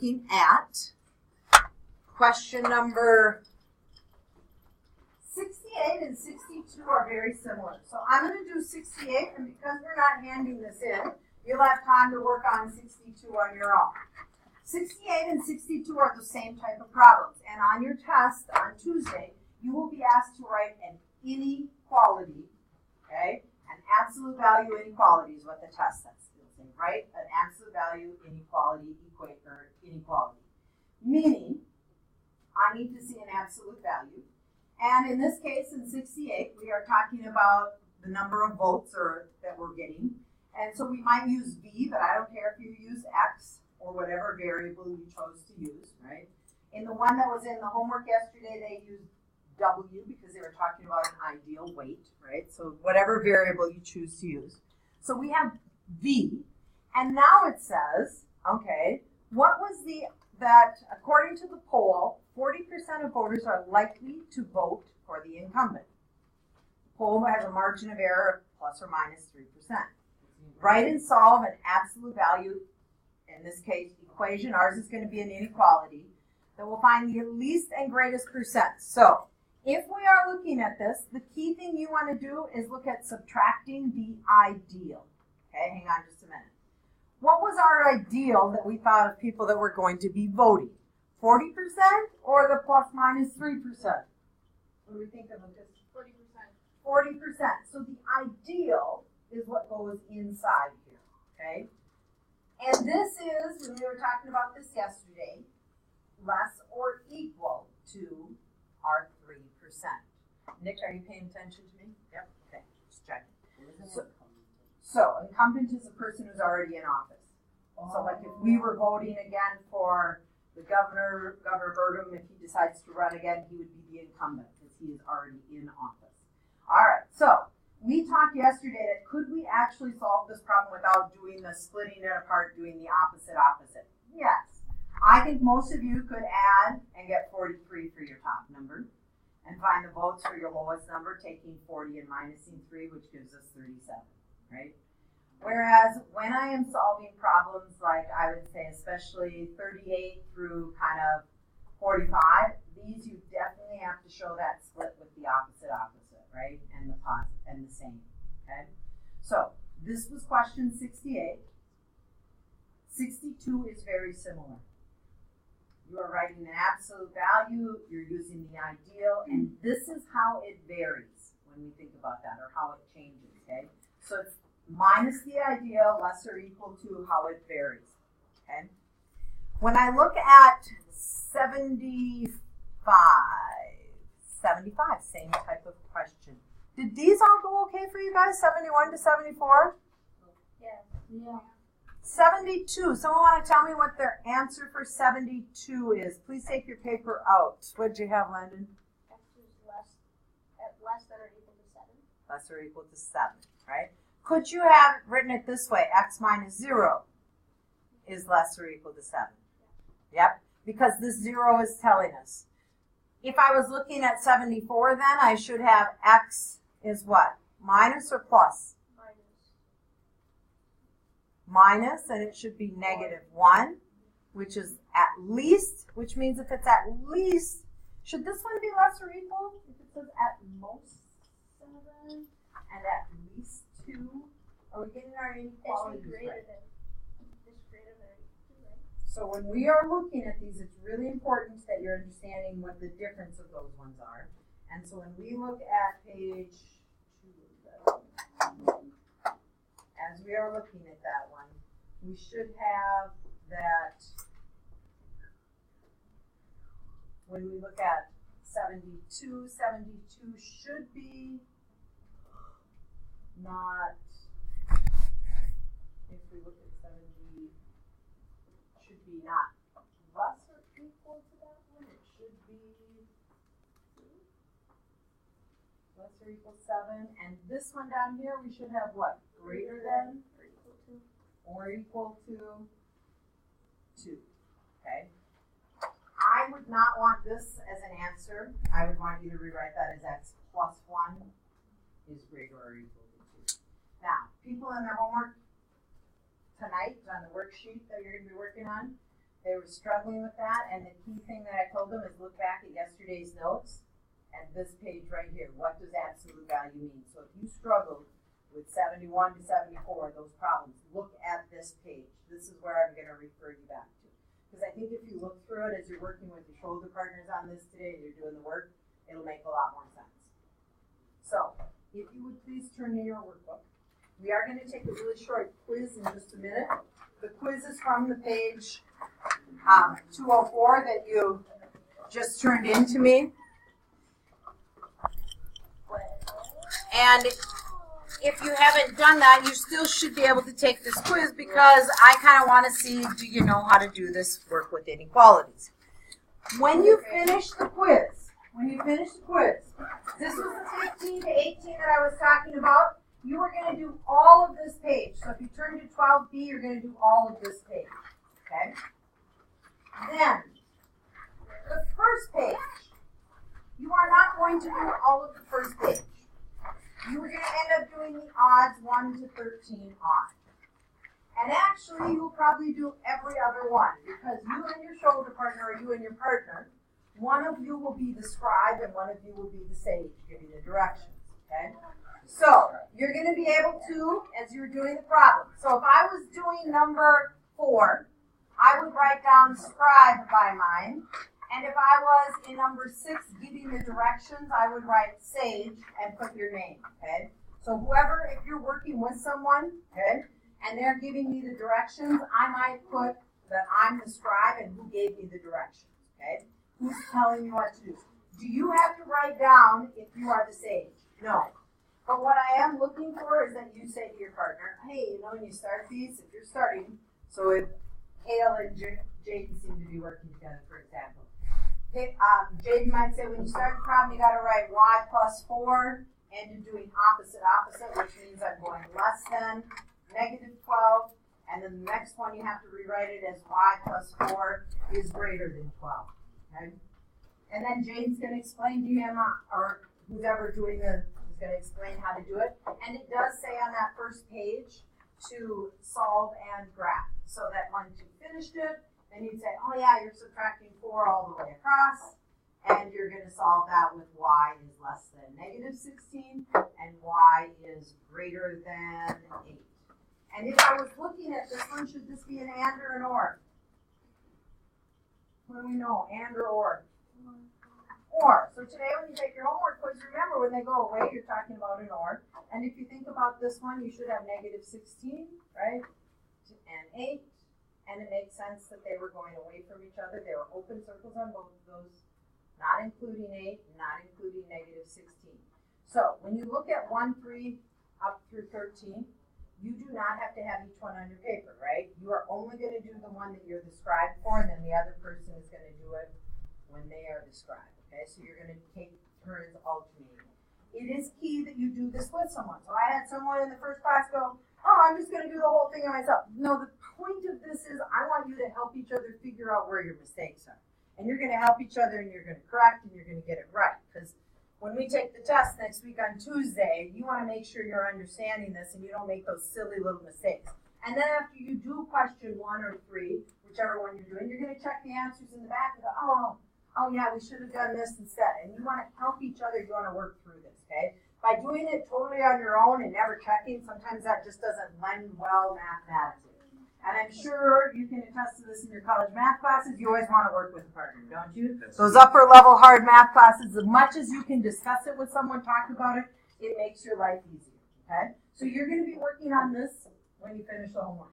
looking at question number 68 and 62 are very similar. So I'm going to do 68, and because we're not handing this in, you'll have time to work on 62 on your own. 68 and 62 are the same type of problems, and on your test on Tuesday, you will be asked to write an inequality, okay? An absolute value inequality is what the test says. You'll say, write an absolute value inequality inequality. Meaning, I need to see an absolute value. And in this case, in 68, we are talking about the number of votes that we're getting. And so we might use V, but I don't care if you use X or whatever variable you chose to use, right? In the one that was in the homework yesterday, they used W because they were talking about an ideal weight, right? So whatever variable you choose to use. So we have V, and now it says, okay, what was that according to the poll, 40% of voters are likely to vote for the incumbent. The poll has a margin of error of plus or minus 3%. Write and solve an absolute value, in this case, equation. Ours is going to be an inequality. That will find the least and greatest percent. So, if we are looking at this, the key thing you want to do is look at subtracting the ideal. Okay, hang on just a minute. What was our ideal that we thought of people that were going to be voting? 40% or the plus minus 3%? What do we think of this? 40%. 40%. So the ideal is what goes inside here, okay? And this is, when we were talking about this yesterday, less or equal to our 3%. Nick, are you paying attention to me? Yep. Okay, just checking. So incumbent is a person who's already in office. So like if we were voting again for the Governor Burgum, if he decides to run again, he would be the incumbent because he is already in office. All right, so we talked yesterday that could we actually solve this problem without doing the splitting it apart, doing the opposite? Yes. I think most of you could add and get 43 for your top number and find the votes for your lowest number, taking 40 and minusing 3, which gives us 37, right? Whereas when I am solving problems like I would say especially 38 through kind of 45, these you definitely have to show that split with the opposite, right? And the positive and the same, okay? So this was question 68. 62 is very similar. You are writing an absolute value, you're using the ideal, and this is how it varies when we think about that, or how it changes, okay? So it's minus the ideal, less or equal to how it varies, okay? When I look at 75, same type of question. Did these all go okay for you guys, 71 to 74? Yeah. 72, someone want to tell me what their answer for 72 is? Please take your paper out. What did you have, Landon? X is less than or equal to 7. Less or equal to 7, right? Could you have written it this way? X minus 0 is less or equal to 7. Yep, because this 0 is telling us. If I was looking at 74, then I should have X is what? Minus or plus? Minus, and it should be negative 1, which is at least, which means if it's at least, should this one be less or equal? If it says at most 7 and at least 2, are we getting our inequalities right? So when we are looking at these, it's really important that you're understanding what the difference of those ones are. And so when we look at page 2, as we are looking at that one, we should have that when we look at 72 should be not, if we look at 70, should be not less or equal to that one, it should be less or equal 7, and this one down here we should have what? Greater than or equal to 2, okay? I would not want this as an answer. I would want you to rewrite that as X plus 1 is greater or equal to 2. Now, people in their homework tonight on the worksheet that you're going to be working on, They were struggling with that, and the key thing that I told them is look back at yesterday's notes and this page right here. What does absolute value mean? So if you struggled with 71 to 74, those problems, look at this page. This is where I'm going to refer you back to. Because I think if you look through it as you're working with your shoulder partners on this today and you're doing the work, it'll make a lot more sense. So, if you would please turn to your workbook. We are going to take a really short quiz in just a minute. The quiz is from the page 204 that you just turned in to me. And if you haven't done that, you still should be able to take this quiz because I kind of want to see, do you know how to do this work with inequalities? When you finish the quiz, this was the 15 to 18 that I was talking about. You are going to do all of this page. So if you turn to 12b, you're going to do all of this page. Okay? Then, the first page, you are not going to do all of the first page. You are going to end up doing the odds 1 to 13 odd. And actually, you'll probably do every other one because you and your shoulder partner or you and your partner, one of you will be the scribe and one of you will be the sage, giving the directions. Okay? So, you're going to be able to, as you're doing the problem. So, if I was doing number 4, I would write down scribe by mine. And if I was in number 6 giving the directions, I would write sage and put your name. Okay? So, whoever, if you're working with someone, okay, and they're giving me the directions, I might put that I'm the scribe and who gave me the directions. Okay? Who's telling me what to do? Do you have to write down if you are the sage? No. But what I am looking for is that you say to your partner, hey, you know, when you start these, if you're starting, so if Kale and Jaden seem to be working together, for example. Jaden might say, when you start the problem, you got to write y plus 4, and you're doing opposite, which means I'm going less than negative 12, and then the next one you have to rewrite it as y plus 4 is greater than 12. Okay? And then Jaden's going to explain to you, or who's ever doing the, is going to explain how to do it. And it does say on that first page to solve and graph. So that once you finished it, then you'd say, oh yeah, you're subtracting 4 all the way across, and you're going to solve that with y is less than negative 16, and y is greater than 8. And if I was looking at this one, should this be an and or an or? What do we know? And or or? Or. So today when you take your homework quiz, remember when they go away, you're talking about an or. And if you think about this one, you should have negative 16, right? And 8. And it makes sense that they were going away from each other. They were open circles on both of those, not including 8, not including negative 16. So when you look at 1, 3, up through 13, you do not have to have each one on your paper, right? You are only going to do the one that you're the scribe for, and then the other person is going to do it when they are the scribe, okay? So you're going to take turns alternating. It is key that you do this with someone. So I had someone in the first class go, oh, I'm just going to do the whole thing on myself. No, the point of this is I want you to help each other figure out where your mistakes are. And you're going to help each other, and you're going to correct, and you're going to get it right. Because when we take the test next week on Tuesday, you want to make sure you're understanding this and you don't make those silly little mistakes. And then after you do question 1 or 3, whichever one you're doing, you're going to check the answers in the back and go, oh yeah, we should have done this instead. And you want to help each other. You want to work through this, okay? By doing it totally on your own and never checking, sometimes that just doesn't lend well mathematically. And I'm sure you can attest to this in your college math classes. You always want to work with a partner, don't you? Those upper level hard math classes, as much as you can discuss it with someone, talk about it, it makes your life easier, okay? So you're going to be working on this when you finish the homework.